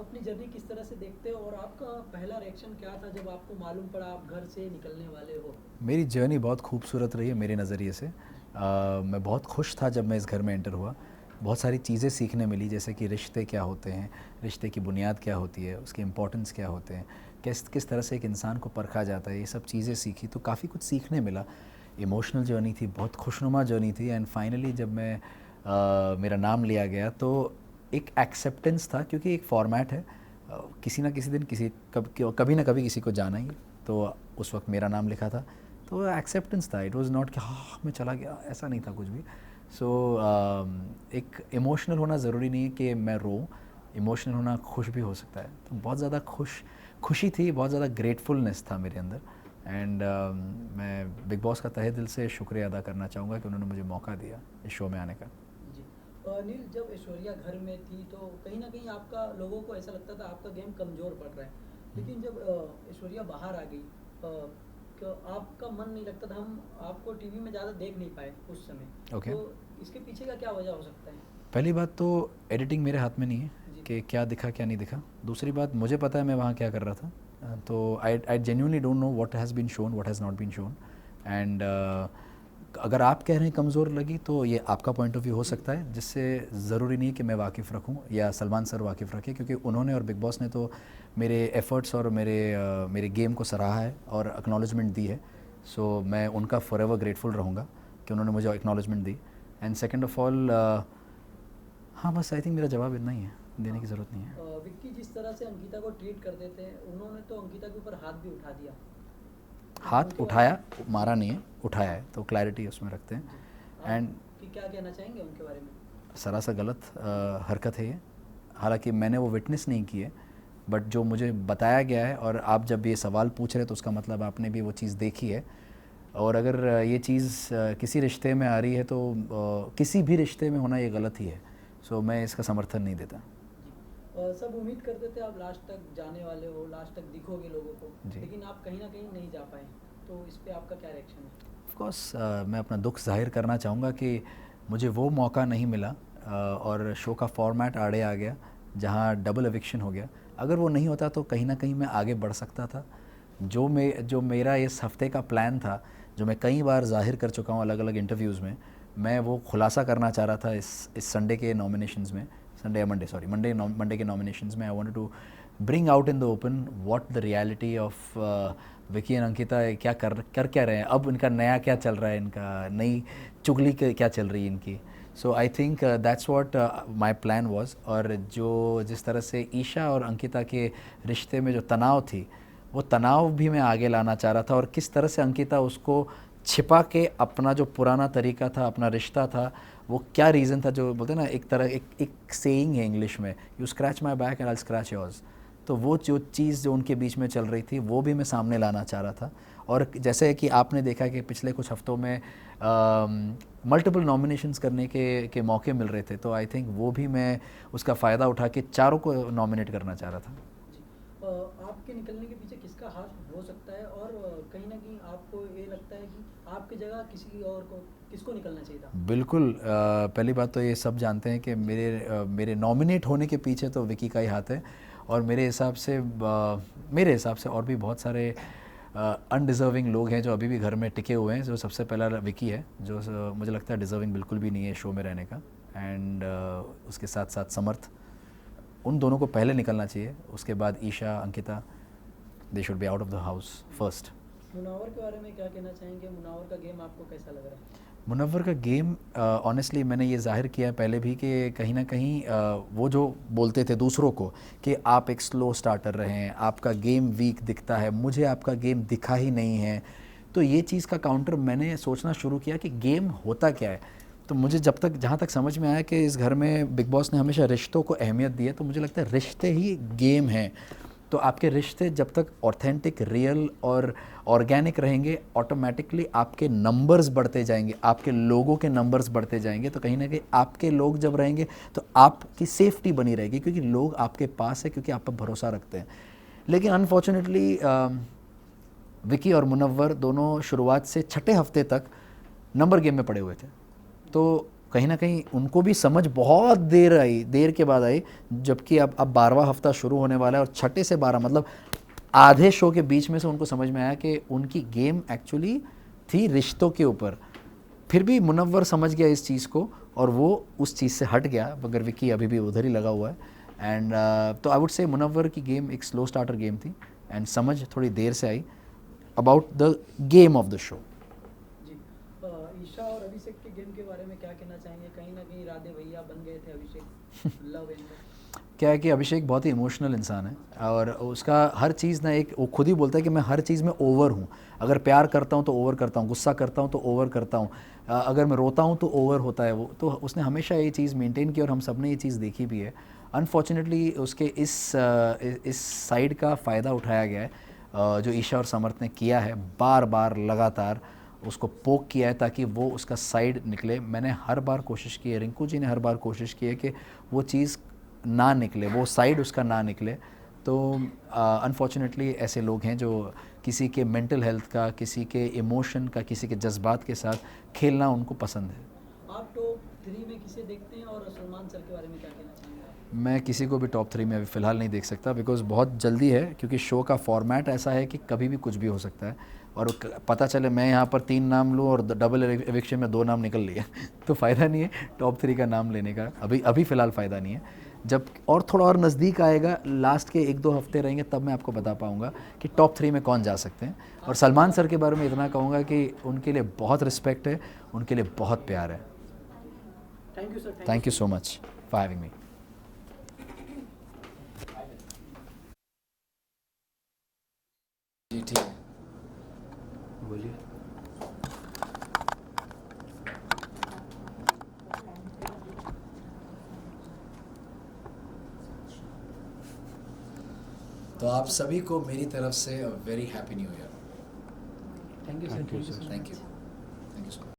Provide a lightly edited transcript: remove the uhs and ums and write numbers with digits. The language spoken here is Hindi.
अपनी जर्नी किस तरह से देखते हो और आपका पहला रिएक्शन क्या था जब आपको मालूम पड़ा आप घर से निकलने वाले हो? मेरी जर्नी बहुत खूबसूरत रही है मेरे नज़रिए से। जी। मैं बहुत खुश था जब मैं इस घर में एंटर हुआ। बहुत सारी चीज़ें सीखने मिली, जैसे कि रिश्ते क्या होते हैं, रिश्ते की बुनियाद क्या होती है, उसके इम्पोर्टेंस क्या होते हैं, किस किस तरह से एक इंसान को परखा जाता है, ये सब चीज़ें सीखी तो काफ़ी कुछ सीखने मिला। इमोशनल जर्नी थी, बहुत खुशनुमा जर्नी थी एंड फाइनली जब मैं मेरा नाम लिया गया तो एक एक्सेप्टेंस था, क्योंकि एक फॉर्मेट है। किसी ना किसी दिन कभी ना कभी किसी को जाना ही है। तो उस वक्त मेरा नाम लिखा था तो एक्सेप्टेंस था। इट वाज़ नॉट कि हाँ मैं चला गया, ऐसा नहीं था कुछ भी। सो एक इमोशनल होना ज़रूरी नहीं है कि मैं रो, इमोशनल होना खुश भी हो सकता है। तो बहुत ज़्यादा खुशी थी, बहुत ज़्यादा ग्रेटफुलनेस था मेरे अंदर। एंड मैं बिग बॉस का तहे दिल से शुक्रिया अदा करना चाहूँगा कि उन्होंने मुझे मौका दिया इस शो में आने का। जी। नील, जब ऐश्वर्या घर में थी तो कहीं न कहीं आपका लोगों को ऐसा लगता था आपका गेम कमज़ोर पड़ रहा है। लेकिन जब ऐश्वर्या बाहर आ गई तो आपका मन नहीं लगता था, हम आपको टीवी में ज़्यादा देख नहीं पाए उस समय। ओके। तो इसके पीछे का क्या वजह हो सकता है? पहली बात तो एडिटिंग मेरे हाथ में नहीं है जी। कि क्या दिखा क्या नहीं दिखा। दूसरी बात, मुझे पता है मैं वहाँ क्या कर रहा था। तो I genuinely don't know what has been shown, what has not been shown. And अगर आप कह रहे हैं कमज़ोर लगी तो ये आपका पॉइंट ऑफ व्यू हो सकता है, जिससे ज़रूरी नहीं है कि मैं वाकिफ़ रखूं या सलमान सर वाकिफ़ रखें, क्योंकि उन्होंने और बिग बॉस ने तो मेरे एफ़र्ट्स और मेरे गेम को सराहा है और एक्नॉलेजमेंट दी है। सो मैं उनका फॉरएवर ग्रेटफुल रहूँगा कि उन्होंने मुझे acknowledgement the. And second of all, हाँ बस आई थिंक मेरा जवाब इतना ही है, देने हाँ। की ज़रूरत नहीं है। विक्की जिस तरह से अंकिता को ट्रीट करते थे, उन्होंने तो अंकिता के ऊपर हाथ भी उठा दिया। हाथ उनके बारे उठाया, में। मारा नहीं है, उठाया है, तो क्लैरिटी उसमें रखते जी। हैं। आप एंड क्या कहना चाहेंगे उनके बारे में? सरासर गलत हरकत है ये। हालांकि मैंने वो विटनेस नहीं की है, बट जो मुझे बताया गया है, और आप जब ये सवाल पूछ रहे हैं तो उसका मतलब आपने भी वो चीज़ देखी है। और अगर ये चीज़ किसी रिश्ते में आ रही है तो किसी भी रिश्ते में होना ये गलत ही है। सो मैं इसका समर्थन नहीं देता। जी। सब उम्मीद करते थे आप लास्ट तक जाने वाले हो, लास्ट तक दिखोगे लोगों को, जी। लेकिन आप कहीं ना कहीं नहीं जा पाए। तो इस पे आपका क्या रिएक्शन है? ऑफ कोर्स मैं अपना दुख जाहिर करना चाहूँगा कि मुझे वो मौका नहीं मिला, और शो का फॉर्मेट आड़े आ गया जहाँ डबल एविक्शन हो गया। अगर वो नहीं होता तो कहीं ना कहीं मैं आगे बढ़ सकता था। जो मेरा इस हफ्ते का प्लान था, जो मैं कई बार जाहिर कर चुका हूँ अलग अलग इंटरव्यूज़ में, मैं वो खुलासा करना चाह रहा था इस संडे के नॉमिनेशंस में। संडे या मंडे, सॉरी, मंडे के नॉमिनेशंस में I wanted to bring out in the open what the reality of Vicky and Ankita क्या कर क्या रहे हैं, अब इनका नया क्या चल रहा है, इनका नई चुगली क्या चल रही है इनकी। So I think that's what my plan was. और जो जिस तरह से ईशा और अंकिता के रिश्ते में जो तनाव थी, वो तनाव भी मैं आगे लाना चाह रहा था, और किस तरह से अंकिता उसको छिपा के अपना जो पुराना तरीका था, अपना रिश्ता था, वो क्या रीज़न था। जो बोलते हैं ना, एक तरह एक सेइंग है इंग्लिश में, you scratch my back and I scratch yours. तो वो जो चीज़ जो उनके बीच में चल रही थी वो भी मैं सामने लाना चाह रहा था। और जैसे कि आपने देखा कि पिछले कुछ हफ्तों में मल्टीपल नॉमिनेशंस करने के मौके मिल रहे थे, तो आई थिंक वो भी मैं उसका फ़ायदा उठा के चारों को नॉमिनेट करना चाह रहा था। जी। आपके निकलने के पीछे किसका हाथ हो सकता है, और कहीं ना कहीं आपको ये लगता है कि आपकी जगह किसी और को, किसको निकलना चाहिए था? बिल्कुल, पहली बात तो ये सब जानते हैं कि जी। मेरे नॉमिनेट होने के पीछे तो विकी का ही हाथ है। और मेरे हिसाब से और भी बहुत सारे अनडिज़र्विंग लोग हैं जो अभी भी घर में टिके हुए हैं। जो सबसे पहला विकी है, जो मुझे लगता है डिज़र्विंग बिल्कुल भी नहीं है शो में रहने का। एंड उसके साथ साथ समर्थ, उन दोनों को पहले निकलना चाहिए। उसके बाद Isha, Ankita, they should be out of the house first. Munawar के बारे में क्या कहना चाहेंगे? मुनावर का गेम आपको कैसा लग रहा है? मुनव्वर का गेम, ऑनेस्टली मैंने ये जाहिर किया है पहले भी कि कहीं ना कहीं वो जो बोलते थे दूसरों को कि आप एक स्लो स्टार्टर रहे हैं, आपका गेम वीक दिखता है, मुझे आपका गेम दिखा ही नहीं है। तो ये चीज़ का काउंटर मैंने सोचना शुरू किया कि गेम होता क्या है। तो मुझे जहाँ तक समझ में आया कि इस घर में बिग बॉस ने हमेशा रिश्तों को अहमियत दी है, तो मुझे लगता है रिश्ते ही गेम हैं। तो आपके रिश्ते जब तक ऑथेंटिक, रियल और ऑर्गेनिक रहेंगे, ऑटोमेटिकली आपके नंबर्स बढ़ते जाएंगे, आपके लोगों के नंबर्स बढ़ते जाएंगे। तो कहीं ना कहीं आपके लोग जब रहेंगे तो आपकी सेफ्टी बनी रहेगी, क्योंकि लोग आपके पास है, क्योंकि आप पर भरोसा रखते हैं। लेकिन अनफॉर्चुनेटली विकी और मुनव्वर दोनों शुरुआत से छठे हफ्ते तक नंबर गेम में पड़े हुए थे। तो कहीं ना कहीं उनको भी समझ बहुत देर के बाद आई, जबकि अब 12वां हफ्ता शुरू होने वाला है और छठे से 12 मतलब आधे शो के बीच में से उनको समझ में आया कि उनकी गेम एक्चुअली थी रिश्तों के ऊपर। फिर भी मुनव्वर समझ गया इस चीज़ को और वो उस चीज़ से हट गया, मगर विकी अभी भी उधर ही लगा हुआ है। एंड तो आई वुड से मुनव्वर की गेम एक स्लो स्टार्टर गेम थी एंड समझ थोड़ी देर से आई about the game of the show. जी, ईशा और अभिषेक के गेम के बारे में क्या कहना चाहेंगे? कहीं ना कहीं राधे भैया बन गए थे अभिषेक लव एंगल। क्या है कि अभिषेक बहुत ही इमोशनल इंसान है और उसका हर चीज़ ना, एक वो खुद ही बोलता है कि मैं हर चीज़ में ओवर हूँ। अगर प्यार करता हूँ तो ओवर करता हूँ, गुस्सा करता हूँ तो ओवर करता हूँ, अगर मैं रोता हूँ तो ओवर होता है वो। तो उसने हमेशा ये चीज़ मेंटेन की और हम सब ने ये चीज़ देखी भी है। अनफॉर्चुनेटली उसके इस साइड का फ़ायदा उठाया गया है, जो ईशा और समर्थ ने किया है, बार बार लगातार उसको पोक किया है ताकि वो उसका साइड निकले। मैंने हर बार कोशिश की है, रिंकू जी ने हर बार कोशिश की है कि वो चीज़ ना निकले, वो साइड उसका ना निकले। तो अनफॉर्चुनेटली ऐसे लोग हैं जो किसी के मेंटल हेल्थ का, किसी के इमोशन का, किसी के जज्बात के साथ खेलना उनको पसंद है। आप टॉप 3 में किसे देखते हैं और सलमान सर के बारे में क्या कहना चाहेंगे आप? मैं किसी को भी टॉप 3 में अभी फ़िलहाल नहीं देख सकता, बिकॉज़ बहुत जल्दी है, क्योंकि शो का फॉर्मेट ऐसा है कि कभी भी कुछ भी हो सकता है। और पता चले मैं यहाँ पर 3 नाम लूँ और डबल एविक्शन में 2 नाम निकल लिए तो फ़ायदा नहीं है टॉप 3 का नाम लेने का, अभी फ़िलहाल फ़ायदा नहीं है। जब और थोड़ा और नज़दीक आएगा, लास्ट के 1-2 हफ्ते रहेंगे, तब मैं आपको बता पाऊँगा कि टॉप 3 में कौन जा सकते हैं। और सलमान सर के बारे में इतना कहूँगा कि उनके लिए बहुत रिस्पेक्ट है, उनके लिए बहुत प्यार है। Thank you sir. Thank you so much for having me. जी ठीक है, बोलिए। तो आप सभी को मेरी तरफ से very happy new year. Thank you sir. Thank you so much.